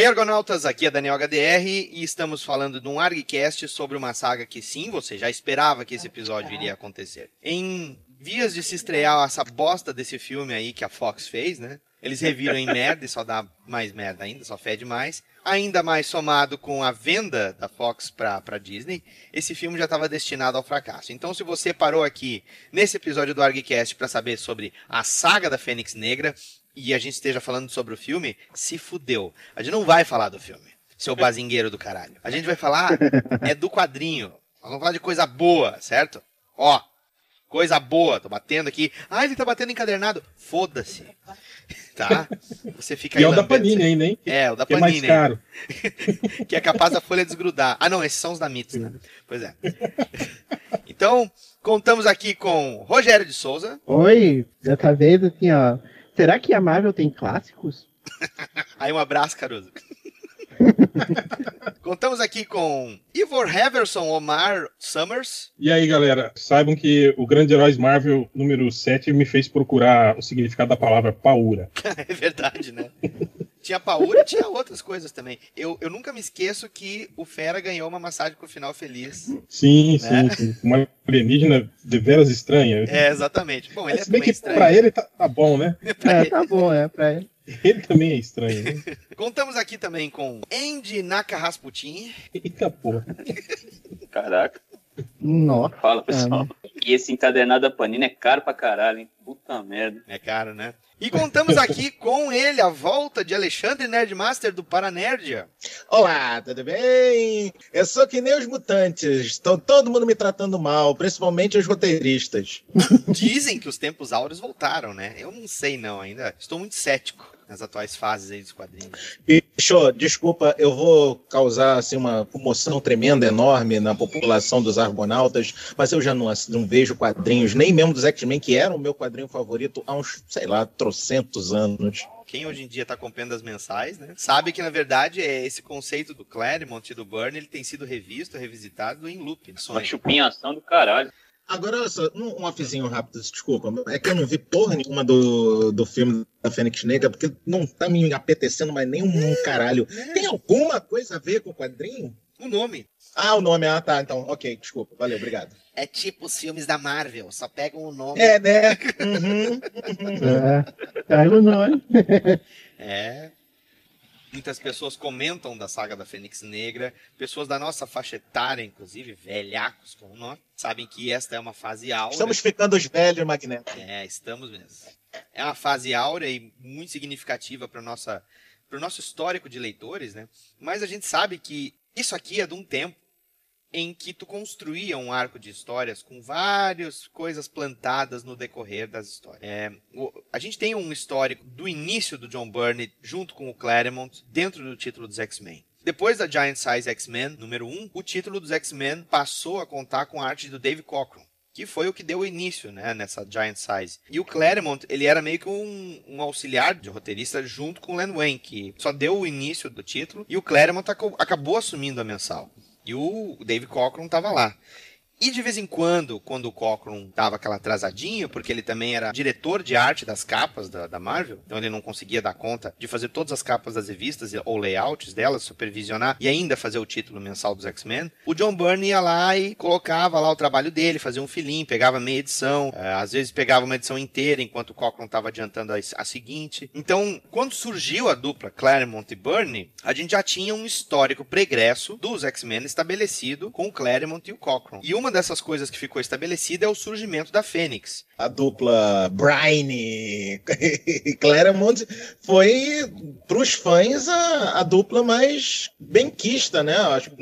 Argonautas, aqui é Daniel HDR e estamos falando de um ArgCast sobre uma saga que sim, você já esperava que esse episódio iria acontecer. Em vias de se estrear essa bosta desse filme aí que a Fox fez, né? Eles reviram em merda e só dá mais merda ainda, só fede mais. Ainda mais somado com a venda da Fox pra Disney, esse filme já estava destinado ao fracasso. Então, se você parou aqui nesse episódio do ArgCast para saber sobre a saga da Fênix Negra e a gente esteja falando sobre o filme, se fudeu. A gente não vai falar do filme, seu bazingueiro do caralho. A gente vai falar do quadrinho. Nós vamos falar de coisa boa, certo? Ó, coisa boa. Tô batendo aqui. Ah, ele tá batendo encadernado. Foda-se. Tá? Você fica aí. E é o da Panini ainda, hein? É, o da que Panini. É mais caro. Que é capaz da folha desgrudar. Ah, não, esses são os da Mits, né? Pois é. Então, contamos aqui com Rogério de Souza. Oi, dessa vez assim, ó. Será que a Marvel tem clássicos? Aí um abraço, Caruso. Contamos aqui com Ivor Heverson Omar Summers. E aí, galera, saibam que o Grande Heróis Marvel número 7 me fez procurar o significado da palavra paura. É verdade, né? Tinha paura e tinha outras coisas também. Eu nunca me esqueço que o Fera ganhou uma massagem com o final feliz. Sim, né? sim. Uma alienígena de veras estranha. É, exatamente. Bom, ele se bem é que estranho. pra ele tá bom, né? Tá bom, pra ele. Ele também é estranho, né? Contamos aqui também com Andy Naka Rasputin. Eita porra. Caraca. Nossa. Fala, pessoal. E esse encadernado da Panini é caro pra caralho, hein? Puta merda. É caro, né? E contamos aqui com ele, a volta de Alexandre Nerdmaster do Paranerdia. Olá, tudo bem? Eu sou que nem os mutantes. Estão todo mundo me tratando mal, principalmente os roteiristas. Dizem que os tempos áureos voltaram, né? Eu não sei não ainda. Estou muito cético nas atuais fases aí dos quadrinhos. Bicho, desculpa, eu vou causar assim, uma comoção tremenda, enorme na população dos Argonautas, mas eu já não vejo quadrinhos, nem mesmo dos X-Men, que era o meu quadrinho favorito há uns, sei lá, trocentos anos. Quem hoje em dia está acompanhando as mensais, né, sabe que na verdade esse conceito do Claremont e do Byrne, ele tem sido revisto, revisitado em loop. Uma chupinhação do caralho. Agora, olha só, um offzinho rápido, desculpa, é que eu não vi porra nenhuma do filme da Fênix Negra, porque não tá me apetecendo mais nem um caralho. Tem alguma coisa a ver com o quadrinho? O nome. Ah, o nome, tá, então, ok, desculpa, valeu, obrigado. É tipo os filmes da Marvel, só pegam o nome. É, né? Caiu o nome. É. Muitas pessoas comentam da saga da Fênix Negra, pessoas da nossa faixa etária, inclusive, velhacos como nós, sabem que esta é uma fase áurea. Estamos ficando os velhos, Magneto. É, estamos mesmo. É uma fase áurea e muito significativa para o nosso histórico de leitores, né? Mas a gente sabe que isso aqui é de um tempo em que tu construía um arco de histórias com várias coisas plantadas no decorrer das histórias. A gente tem um histórico do início do John Byrne junto com o Claremont dentro do título dos X-Men. Depois da Giant Size X-Men, número 1, o título dos X-Men passou a contar com a arte do Dave Cockrum, que foi o que deu início, né, nessa Giant Size. E o Claremont, ele era meio que um auxiliar de roteirista junto com o Len Wein, que só deu o início do título, e o Claremont acabou assumindo a mensal. E o Dave Cockrum estava lá. E de vez em quando o Cockrum dava aquela atrasadinha, porque ele também era diretor de arte das capas da Marvel, então ele não conseguia dar conta de fazer todas as capas das revistas ou layouts delas, supervisionar e ainda fazer o título mensal dos X-Men, o John Byrne ia lá e colocava lá o trabalho dele, fazia um filinho, pegava meia edição, às vezes pegava uma edição inteira enquanto o Cockrum estava adiantando a seguinte. Então, quando surgiu a dupla Claremont e Byrne, a gente já tinha um histórico pregresso dos X-Men estabelecido com o Claremont e o Cockrum. E uma dessas coisas que ficou estabelecida é o surgimento da Fênix. A dupla Byrne e Claremont foi, para os fãs, a dupla mais benquista, né? Acho que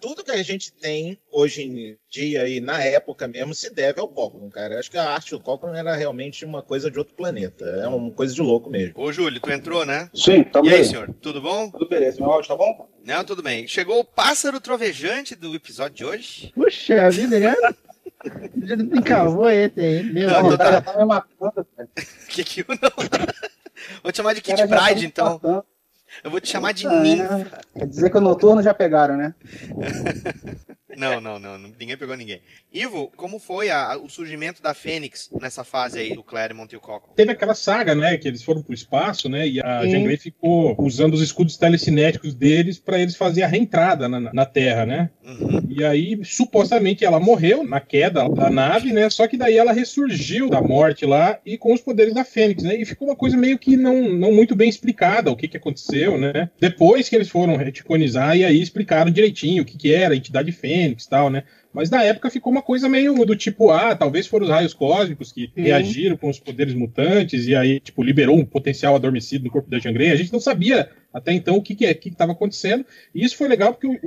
tudo que a gente tem hoje em dia e na época mesmo se deve ao Cockrum, cara. Acho que a arte do Cockrum era realmente uma coisa de outro planeta. É uma coisa de louco mesmo. Ô, Júlio, tu entrou, né? Sim, tá bem. E aí, senhor? Tudo bom? Tudo beleza. Meu áudio tá bom? Não, tudo bem. Chegou o pássaro trovejante do episódio de hoje. Puxa vida, né? Já desencavou esse aí. Meu Não, Deus. tô- Já tá me matando, velho. Que eu não... Vou te chamar de Kit Cara, já tá Pride, me então. matando. Eu vou te chamar de Ah, ninfa. Quer dizer que o noturno já pegaram, né? Não, ninguém pegou ninguém. Ivo, como foi o surgimento da Fênix nessa fase aí do Claremont e o Cockrum? Teve aquela saga, né, que eles foram pro espaço, né, e a Jean Grey ficou usando os escudos telecinéticos deles para eles fazerem a reentrada na Terra, né? E aí, supostamente, ela morreu na queda da nave, né, só que daí ela ressurgiu da morte lá e com os poderes da Fênix, né, e ficou uma coisa meio que não muito bem explicada o que aconteceu, né? Depois que eles foram reticonizar e aí explicaram direitinho o que era a entidade Fênix e tal, né? Mas na época ficou uma coisa meio do tipo, talvez foram os raios cósmicos que reagiram com os poderes mutantes e aí, tipo, liberou um potencial adormecido no corpo da Jean Grey. A gente não sabia até então o que estava acontecendo. E isso foi legal porque o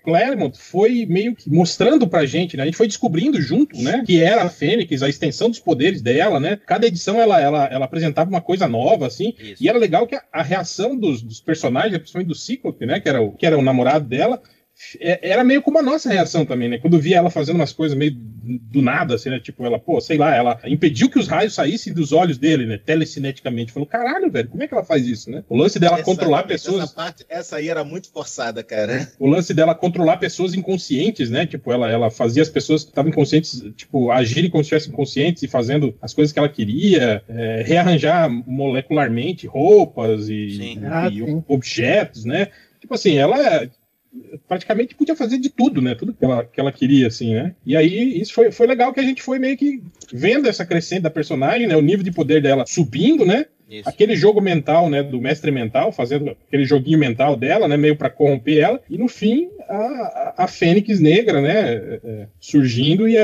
Claremont foi meio que mostrando pra gente, né? A gente foi descobrindo junto, né? Que era a Fênix, a extensão dos poderes dela, né? Cada edição ela apresentava uma coisa nova, assim. Isso. E era legal que a reação dos personagens, principalmente do Cíclope, né? Que era o namorado dela, era meio como a nossa reação também, né? Quando via ela fazendo umas coisas meio do nada, assim, né? Tipo, ela, ela impediu que os raios saíssem dos olhos dele, né? Telecineticamente. Falou, caralho, velho, como é que ela faz isso, né? O lance dela controlar pessoas... Essa aí era muito forçada, cara. O lance dela controlar pessoas inconscientes, né? Tipo, ela fazia as pessoas que estavam inconscientes, tipo, agirem como se estivessem inconscientes e fazendo as coisas que ela queria, rearranjar molecularmente roupas e objetos, né? Tipo assim, ela... praticamente podia fazer de tudo, né? Tudo que ela queria, assim, né? E aí, isso foi legal que a gente foi meio que vendo essa crescente da personagem, né? O nível de poder dela subindo, né? Isso. Aquele jogo mental, né? Do mestre mental, fazendo aquele joguinho mental dela, né? Meio pra corromper ela. E no fim, a Fênix Negra, né? Surgindo e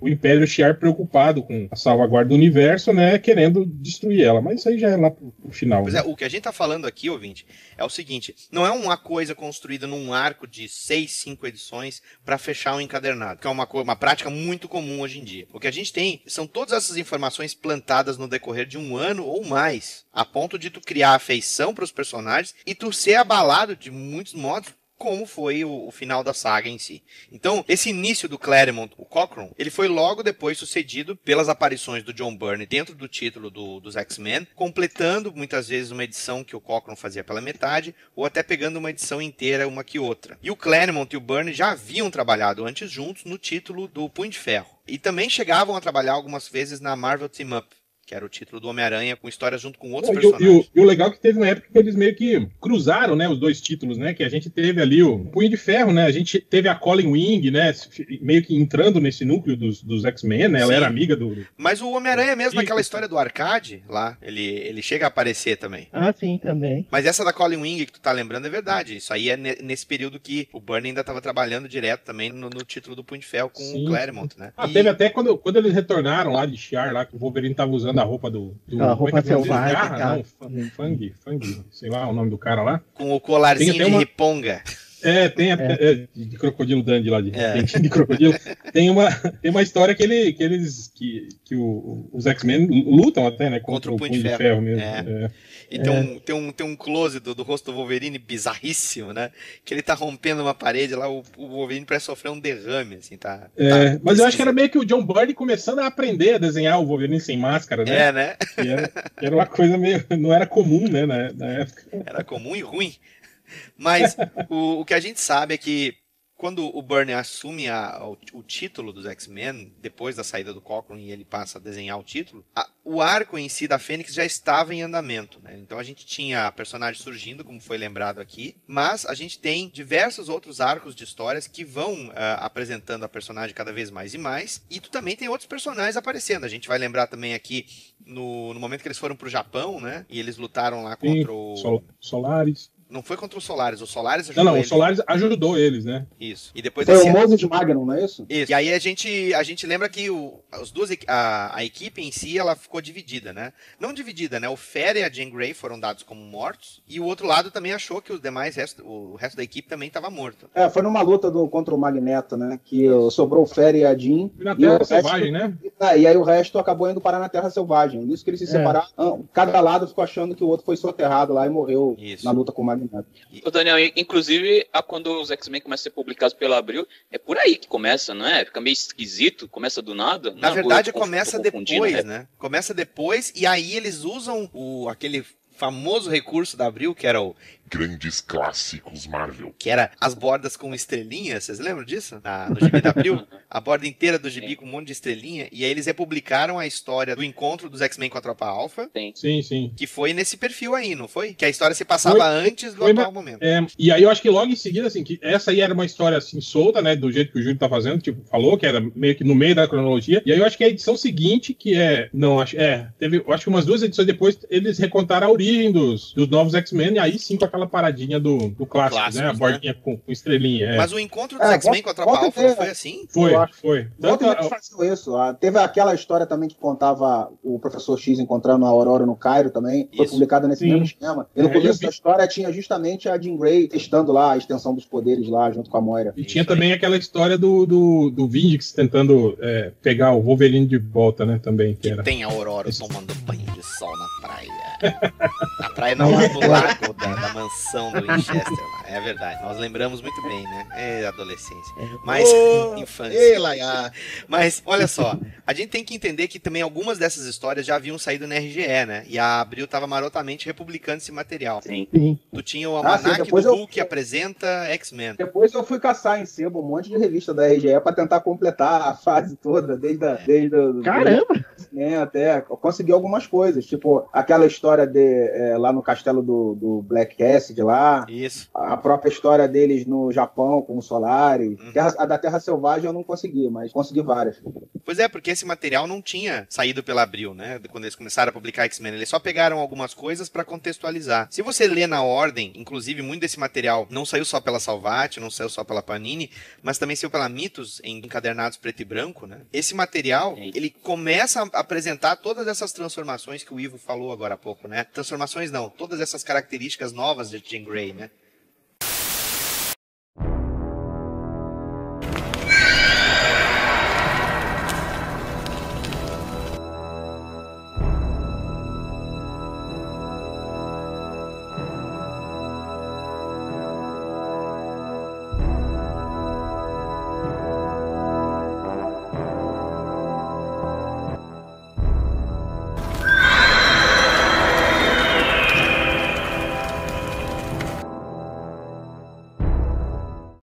o Império Shi'ar preocupado com a salvaguarda do universo, né? Querendo destruir ela. Mas isso aí já é lá pro final. Pois né? O que a gente tá falando aqui, ouvinte, é o seguinte: não é uma coisa construída num arco de 6, 5 edições para fechar um encadernado, que é uma prática muito comum hoje em dia. O que a gente tem são todas essas informações plantadas no decorrer de um ano ou mais, a ponto de tu criar afeição para os personagens e tu ser abalado de muitos modos, como foi o final da saga em si. Então, esse início do Claremont, o Cockrum, ele foi logo depois sucedido pelas aparições do John Byrne dentro do título dos X-Men, completando muitas vezes uma edição que o Cockrum fazia pela metade, ou até pegando uma edição inteira, uma que outra. E o Claremont e o Byrne já haviam trabalhado antes juntos no título do Punho de Ferro. E também chegavam a trabalhar algumas vezes na Marvel Team Up, que era o título do Homem-Aranha, com história junto com outros personagens. E o legal é que teve uma época que eles meio que cruzaram, né, os dois títulos, né, que a gente teve ali o Punho de Ferro, né, a gente teve a Colleen Wing, né, meio que entrando nesse núcleo dos X-Men, né, ela era amiga do... Mas o Homem-Aranha mesmo, aquela história do Arcade, lá, ele chega a aparecer também. Ah, sim, também. Mas essa da Colleen Wing que tu tá lembrando é verdade, isso aí é nesse período que o Byrne ainda tava trabalhando direto também no título do Punho de Ferro com o Claremont, né. Teve até quando eles retornaram lá de Shi'ar, lá que o Wolverine tava usando a roupa a roupa selvagem. Fang, sei lá o nome do cara lá. Com o colarzinho de riponga. Tem de crocodilo Dandy lá, dentinho de crocodilo. Tem uma história que os X-Men lutam até, né? Contra o Punho de Ferro mesmo. E tem um close do rosto do Wolverine bizarríssimo, né? Que ele tá rompendo uma parede lá, o Wolverine parece sofrer um derrame, assim, mas eu acho que era meio que o John Byrne começando a aprender a desenhar o Wolverine sem máscara, né? Né? Era uma coisa meio... não era comum, né, na época. Era comum e ruim. Mas o que a gente sabe é que quando o Byrne assume o título dos X-Men, depois da saída do Cockrum e ele passa a desenhar o título, o arco em si da Fênix já estava em andamento, né? Então a gente tinha a personagem surgindo, como foi lembrado aqui, mas a gente tem diversos outros arcos de histórias que vão apresentando a personagem cada vez mais e mais, e tu também tem outros personagens aparecendo. A gente vai lembrar também aqui no momento que eles foram pro Japão, né? E eles lutaram lá contra o... Solaris. Não foi contra o Solaris ajudou eles. O Solaris ajudou eles, né? Isso. E depois foi o modo de Magnum, não é isso? Isso. E aí a gente lembra que a equipe em si, ela ficou dividida, né? Não dividida, né? O Fera e a Jean Grey foram dados como mortos, e o outro lado também achou que o resto da equipe também estava morto. Foi numa luta contra o Magneto, né? Que sobrou o Fera e a Jean. E na Terra Selvagem, né? E aí o resto acabou indo parar na Terra Selvagem. Isso que eles se separaram. Cada lado ficou achando que o outro foi soterrado lá e morreu na luta com o Magneto. O Daniel, inclusive, quando os X-Men começam a ser publicados pela Abril, é por aí que começa, não é? Fica meio esquisito, começa do nada. Na verdade, começa depois, né? Começa depois, e aí eles usam aquele famoso recurso da Abril, que era o grandes clássicos Marvel. Que era as bordas com estrelinha, vocês lembram disso? No gibi da Abril? A borda inteira do gibi com um monte de estrelinha. E aí eles republicaram a história do encontro dos X-Men com a Tropa Alpha. Sim. Que foi nesse perfil aí, não foi? Que a história se passava antes do atual momento. E aí eu acho que logo em seguida, assim, que essa aí era uma história assim solta, né? Do jeito que o Júlio tá fazendo, tipo, falou, que era meio que no meio da cronologia. E aí eu acho que a edição seguinte, que eu acho que umas 2 edições depois, eles recontaram a origem dos novos X-Men, e aí sim com aquela paradinha do clássico, né? A bordinha com estrelinha. Mas o encontro dos X-Men com a Tropa Alpha não foi assim? Foi. Isso. Teve aquela história também que contava o Professor X encontrando a Aurora no Cairo também. Foi publicada nesse mesmo esquema. E no começo da história tinha justamente a Jean Grey testando lá a extensão dos poderes lá junto com a Moira. E tinha também aquela história do Vindix tentando pegar o Wolverine de volta, né? Também. Que tem a Aurora tomando banho de sol na praia. Na praia não, lá no lago da mansão do Winchester. É verdade. Nós lembramos muito bem, né? É adolescência. Mas, infância. Mas, olha só. A gente tem que entender que também algumas dessas histórias já haviam saído na RGE, né? E a Abril estava marotamente republicando esse material. Sim. Tu tinha o Almanac do Hulk que apresenta X-Men. Depois eu fui caçar em sebo um monte de revista da RGE para tentar completar a fase toda, desde Caramba! Até eu consegui algumas coisas, tipo aquela história lá no castelo do Black Cassidy lá. Isso. A própria história deles no Japão com o Solaris. A da Terra Selvagem eu não consegui, mas consegui várias. Pois é, porque esse material não tinha saído pela Abril, né? Quando eles começaram a publicar X-Men, eles só pegaram algumas coisas para contextualizar. Se você lê na ordem, inclusive muito desse material não saiu só pela Salvat, não saiu só pela Panini, mas também saiu pela Mitos em encadernados preto e branco, né? Esse material, ele começa a apresentar todas essas transformações que o Ivo falou agora há pouco, né? Transformações não, todas essas características novas de Jean Grey, né?